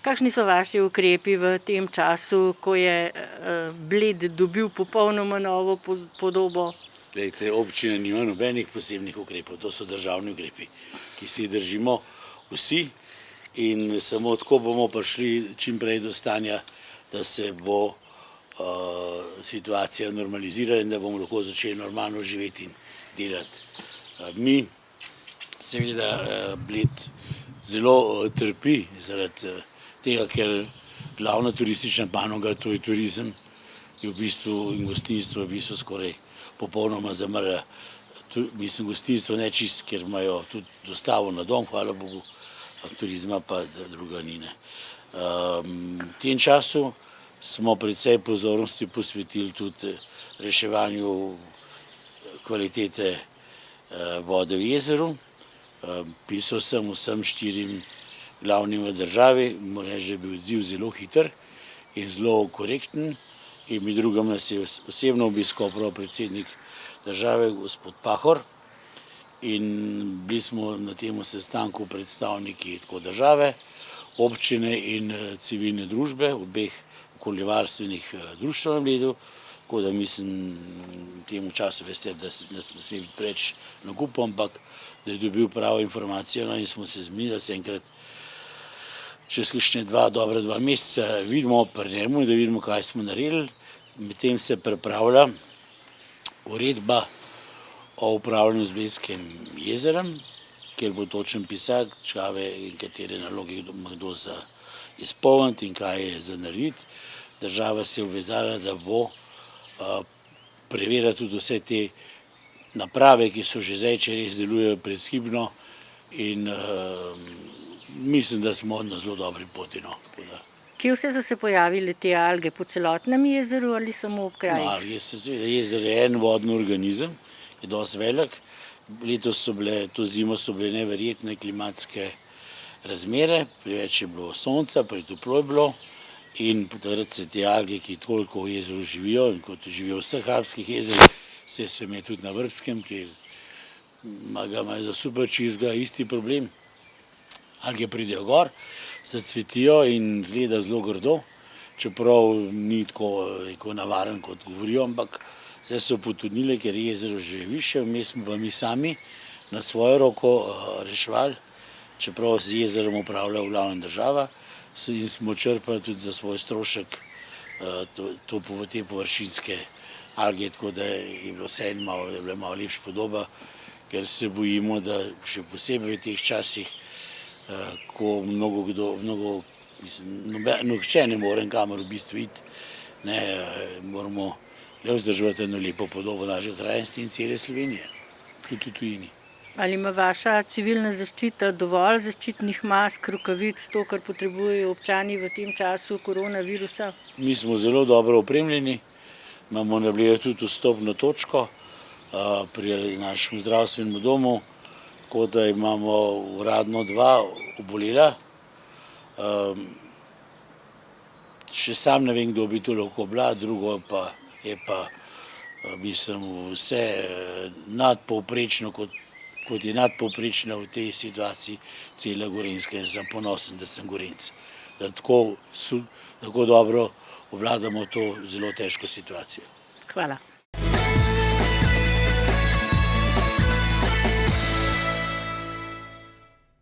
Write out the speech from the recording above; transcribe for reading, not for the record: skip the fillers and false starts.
Kakšni so vaši ukrepi v tem času, ko je Bled dobil popolnoma novo podobo? Glejte, občina nima nobenih posebnih ukrepov, to so državni ukrepi, ki se jih držimo vsi in samo tako bomo prišli čim prej do stanja, da se bo situacija normalizirala in da bomo lahko začeli normalno živeti in delati. Mi, seveda, Bled zelo trpi zaradi tega, ker glavna turistična panoga, to je turizem, je v bistvu in gostinstvo v bistvu skoraj popolnoma zamrla. Mislim, gostinstvo ne čist, ker imajo tudi dostavo na dom, hvala Bogu, turizma pa druga ni. V tem času smo precej pozornosti posvetili tudi reševanju kvalitete vode v jezeru. Pisal sem vsem 4 glavnim v državi, moram reči, da je bil odziv zelo hiter in zelo korekten. In med drugim nas je osebno obiskal prav predsednik države, gospod Pahor, in bili smo na tem sestanku predstavniki tako države, občine in civilne družbe, obeh okoljevarstvenih društev na Bledu, tako da mislim, v tem času veste, da nas ne sme biti preveč nakupov, ampak da je dobil pravo informacijo, in smo se zmenili, da se enkrat čez kakšne dobra 2 meseca vidimo pri njemu in da vidimo, kaj smo naredili. Medtem se pripravlja uredba o upravljanju z Bledskim jezerem, kjer bo točen pisak, čave in katere naloge ima kdo za izpolniti in kaj je za narediti. Država se je obvezala, da bo preverila tudi vse te naprave, ki so že zdaj, če res delujejo brezhibno, in mislim, da smo na zelo dobri poti. Kje vse so se pojavile te alge, po celotnem jezeru ali samo ob krajih? Jezer je en vodni organizem, je dosti velik. Letos to zimo so bile neverjetne klimatske razmere, preveč je bilo sonca, pretoplo je bilo in takrat se te alge, ki toliko v jezeru živijo in kot živijo v vseh alpskih jezerih, se je tudi na Vrbskem, ki ga imajo za super čistega isti problem. Alge pridejo gor, zacvetijo in izgleda zelo grdo, čeprav ni tako navaren, kot govorijo, ampak zdaj so potonile, ker je jezero že višje, vmes smo pa mi sami na svojo roko reševali, čeprav z jezerom upravlja v glavnem država, in smo črpali tudi za svoj strošek te površinske alge, tako da je bilo vseeno malo lepša podoba, ker se bojimo, da še posebej v teh časih, ko nihče ne more kamor v bistvu iti, moramo le vzdrževati eno lepo podobo naše krajnosti in cele Slovenije, tudi v tujini. Ali ima vaša civilna zaščita dovolj zaščitnih mask, rokavic, to, kar potrebujejo občani v tem času koronavirusa? Mi smo zelo dobro opremljeni, imamo na Bledu tudi vstopno točko pri našem zdravstvenem domu, tako da imamo uradno 2 obolela. Še sam ne vem, kdo bi to lahko bila, drugo pa je pa, mislim, vse nadpovprečno, kot je nadpovprečno v tej situaciji cela Gorenjska, in sem ponosen, da sem Gorenjec, da tako dobro obvladamo to zelo težko situacijo. Hvala.